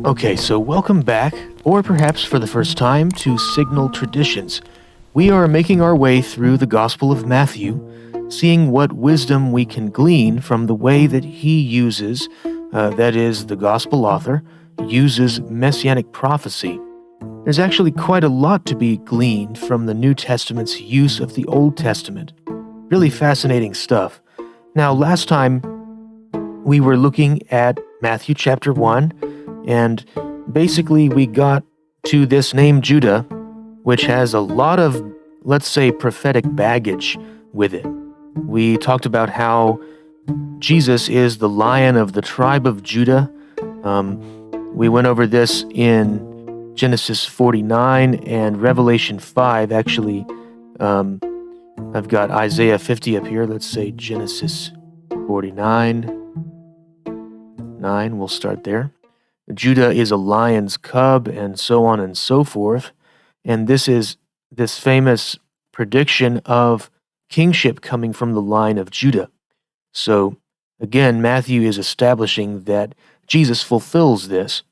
Okay, so welcome back, or perhaps for the first time, to SignalTraditions. We are making our way through the Gospel of Matthew, seeing what wisdom we can glean from the way that he uses, that is, the Gospel author, uses Messianic prophecy. There's actually quite a lot to be gleaned from the New Testament's use of the Old Testament. Really fascinating stuff. Now, last time we were looking at Matthew chapter 1, and basically we got to this name Judah, which has a lot of, let's say, prophetic baggage with it. We talked about how Jesus is the Lion of the tribe of Judah. We went over this in Genesis 49 and Revelation 5. Actually, I've got Isaiah 50 up here. Let's say Genesis 49. 9, we'll start there. Judah is a lion's cub, and so on and so forth. And this is this famous prediction of kingship coming from the line of Judah. So, again, Matthew is establishing that Jesus fulfills this.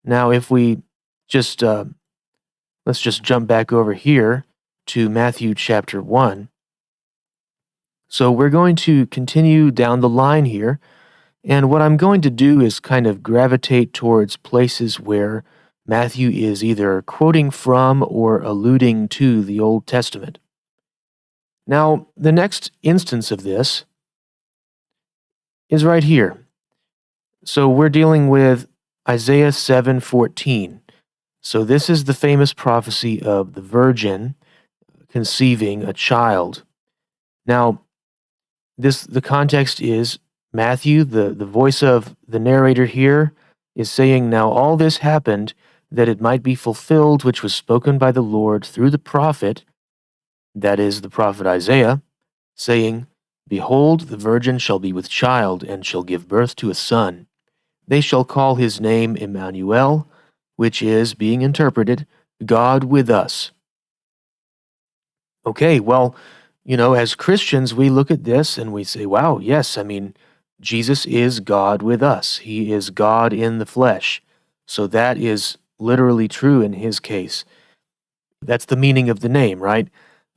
Now, if we just, let's just jump back over here to Matthew chapter 1. So we're going to continue down the line here. And what I'm going to do is kind of gravitate towards places where Matthew is either quoting from or alluding to the Old Testament. Now, the next instance of this is right here. So we're dealing with Isaiah 7:14. So this is the famous prophecy of the virgin conceiving a child. Now, the context is Matthew, the voice of the narrator here, is saying, "Now all this happened that it might be fulfilled, which was spoken by the Lord through the prophet," that is, the prophet Isaiah, saying, "Behold, the virgin shall be with child, and shall give birth to a son. They shall call his name Emmanuel," which is, being interpreted, God with us. Okay, well, as Christians, we look at this and we say, wow, yes, Jesus is God with us. He is God in the flesh. So that is literally true in his case. That's the meaning of the name, right?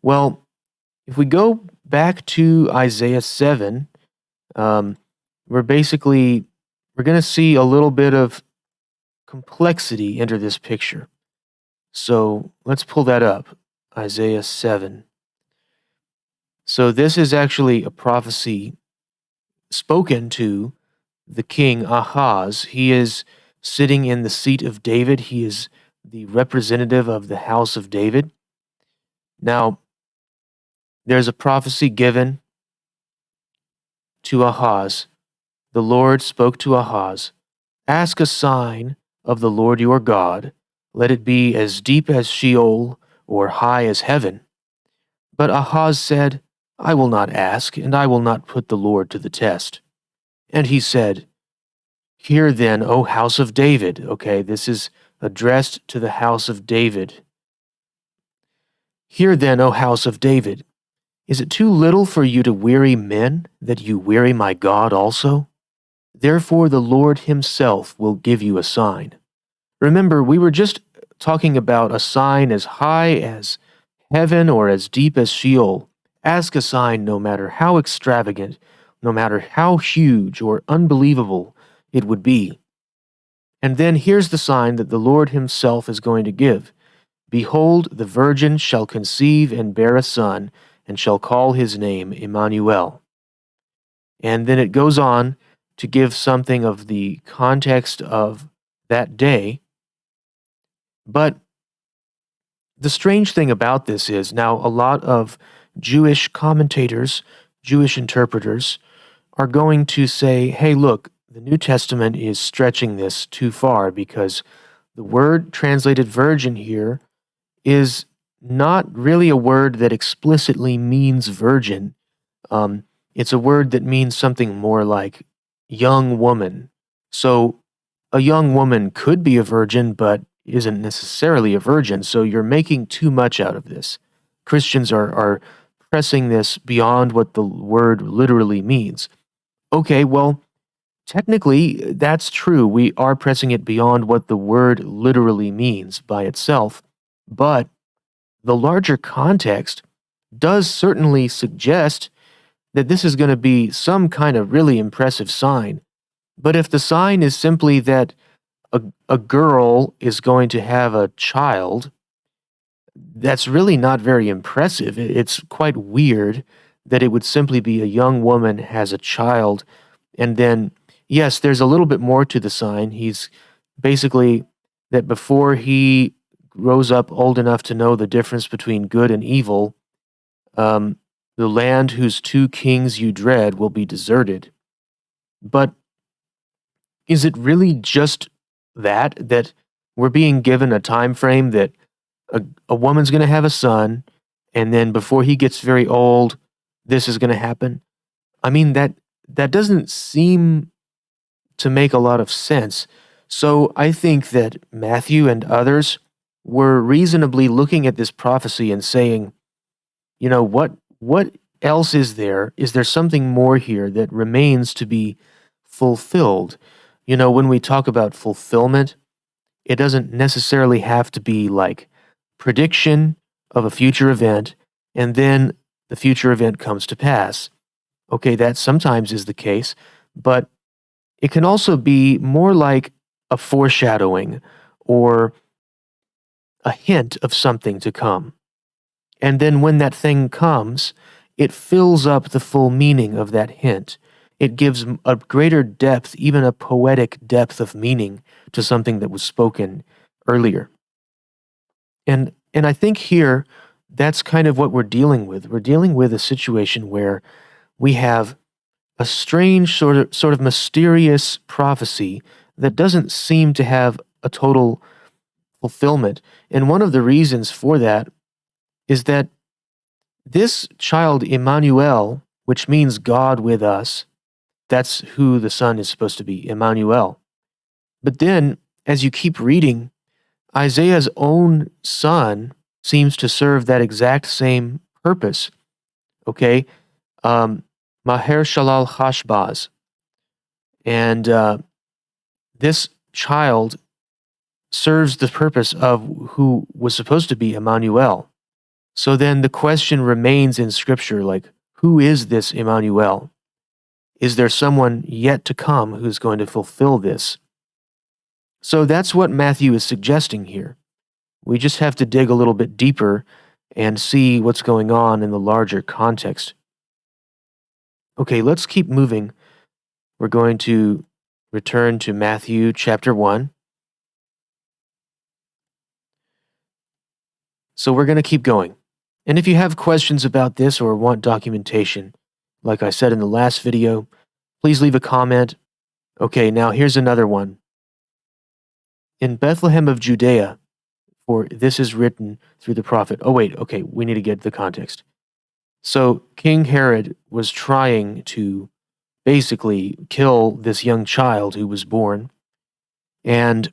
Well, if we go back to Isaiah 7, we're going to see a little bit of complexity enter this picture. So let's pull that up, Isaiah 7. So this is actually a prophecy spoken to the king Ahaz. He is sitting in the seat of David. He is the representative of the house of David. Now, there's a prophecy given to Ahaz. The Lord spoke to Ahaz, "Ask a sign of the Lord your God. Let it be as deep as Sheol or high as heaven." But Ahaz said, "I will not ask, and I will not put the Lord to the test." And he said, "Hear then, O house of David." Okay, this is addressed to the house of David. "Hear then, O house of David. Is it too little for you to weary men, that you weary my God also? Therefore the Lord himself will give you a sign." Remember, we were just talking about a sign as high as heaven or as deep as Sheol. Ask a sign no matter how extravagant, no matter how huge or unbelievable it would be. And then here's the sign that the Lord himself is going to give. "Behold, the virgin shall conceive and bear a son, and shall call his name Emmanuel." And then it goes on to give something of the context of that day. But the strange thing about this is now a lot of Jewish commentators, Jewish interpreters, are going to say, hey, look, the New Testament is stretching this too far because the word translated virgin here is not really a word that explicitly means virgin. It's a word that means something more like young woman. So a young woman could be a virgin, but isn't necessarily a virgin. So you're making too much out of this. Christians are pressing this beyond what the word literally means. Okay, well, Technically, that's true. We are pressing it beyond what the word literally means by itself, but the larger context does certainly suggest that this is going to be some kind of really impressive sign. But if the sign is simply that a girl is going to have a child, that's really not very impressive. It's quite weird that it would simply be a young woman has a child, and then, yes, there's a little bit more to the sign. He's basically that before he grows up old enough to know the difference between good and evil, um, the land whose two kings you dread will be deserted. But is it really just that we're being given a time frame that a woman's going to have a son, and then before he gets very old, this is going to happen? I mean, that doesn't seem to make a lot of sense. So I think that Matthew and others were reasonably looking at this prophecy and saying, what else is there? Is there something more here that remains to be fulfilled? When we talk about fulfillment, it doesn't necessarily have to be like prediction of a future event and then the future event comes to pass. Okay, that sometimes is the case, but it can also be more like a foreshadowing or a hint of something to come. And then when that thing comes, it fills up the full meaning of that hint. It gives a greater depth, even a poetic depth of meaning to something that was spoken earlier. And I think here that's kind of what we're dealing with. We're dealing with a situation where we have a strange sort of mysterious prophecy that doesn't seem to have a total fulfillment. And one of the reasons for that is that this child Emmanuel, which means God with us, that's who the son is supposed to be, Emmanuel. But then, as you keep reading, Isaiah's own son seems to serve that exact same purpose. Okay? Maher Shalal Hashbaz. And this child serves the purpose of who was supposed to be Emmanuel. So then the question remains in Scripture, like, who is this Emmanuel? Is there someone yet to come who's going to fulfill this? So that's what Matthew is suggesting here. We just have to dig a little bit deeper and see what's going on in the larger context. Okay, let's keep moving. We're going to return to Matthew chapter 1. So we're going to keep going. And if you have questions about this or want documentation, like I said in the last video, please leave a comment. Okay, now here's another one. In Bethlehem of Judea, for this is written through the prophet. Oh, wait, okay, we need to get the context. So King Herod was trying to basically kill this young child who was born, and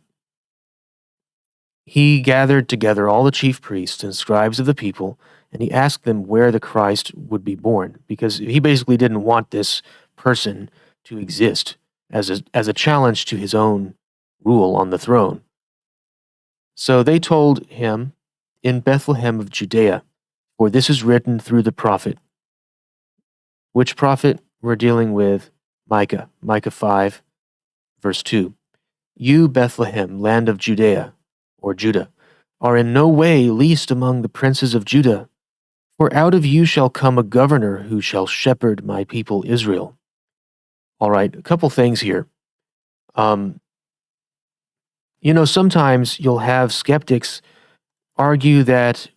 he gathered together all the chief priests and scribes of the people, and he asked them where the Christ would be born, because he basically didn't want this person to exist as a challenge to his own rule on the throne. So they told him, in Bethlehem of Judea, for this is written through the prophet. Which prophet? We're dealing with Micah 5, verse 2. You, Bethlehem, land of Judea, or Judah, are in no way least among the princes of Judah, for out of you shall come a governor who shall shepherd my people Israel. All right, a couple things here. Sometimes you'll have skeptics argue that,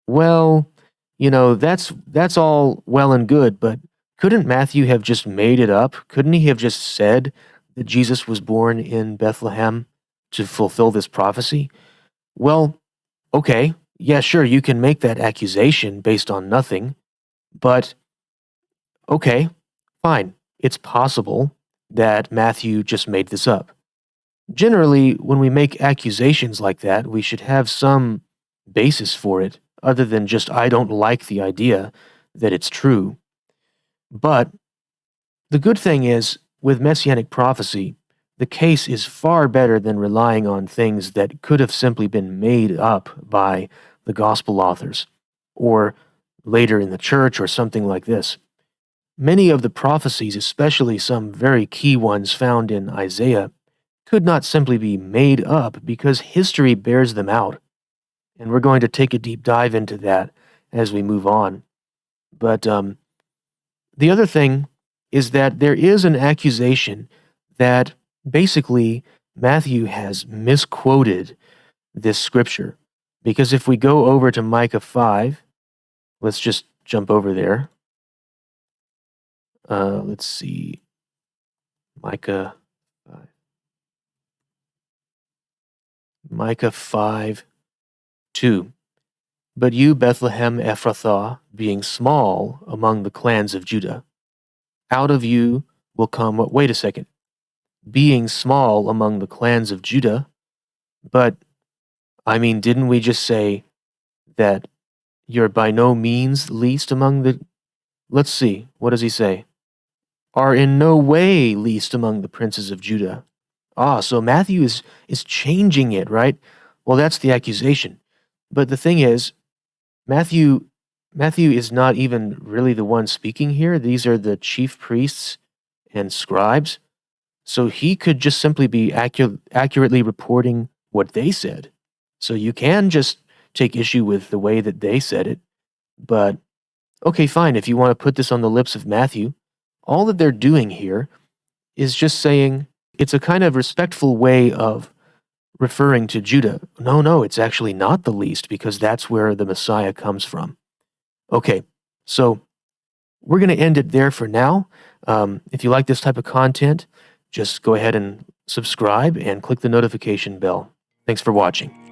well, that's all well and good, but couldn't Matthew have just made it up? Couldn't he have just said that Jesus was born in Bethlehem to fulfill this prophecy? Well, okay, yeah, sure, you can make that accusation based on nothing, but okay, fine. It's possible that Matthew just made this up. Generally, when we make accusations like that, we should have some basis for it, other than just, I don't like the idea that it's true. But the good thing is, with Messianic prophecy, the case is far better than relying on things that could have simply been made up by the gospel authors, or later in the church, or something like this. Many of the prophecies, especially some very key ones found in Isaiah, could not simply be made up because history bears them out. And we're going to take a deep dive into that as we move on. But the other thing is that there is an accusation that basically Matthew has misquoted this scripture. Because if we go over to Micah 5, let's just jump over there. Let's see. Micah 5. Micah 5, 2. But you, Bethlehem Ephrathah, being small among the clans of Judah, out of you will come, wait a second, being small among the clans of Judah, but, didn't we just say that you're by no means least among the, let's see, what does he say? Are in no way least among the princes of Judah. So Matthew is changing it, right? Well, that's the accusation. But the thing is, Matthew is not even really the one speaking here. These are the chief priests and scribes. So he could just simply be accurately reporting what they said. So you can just take issue with the way that they said it. But, okay, fine, if you want to put this on the lips of Matthew, all that they're doing here is just saying it's a kind of respectful way of referring to Judah. No, it's actually not the least, because that's where the Messiah comes from. Okay, so we're going to end it there for now. If you like this type of content, just go ahead and subscribe and click the notification bell. Thanks for watching.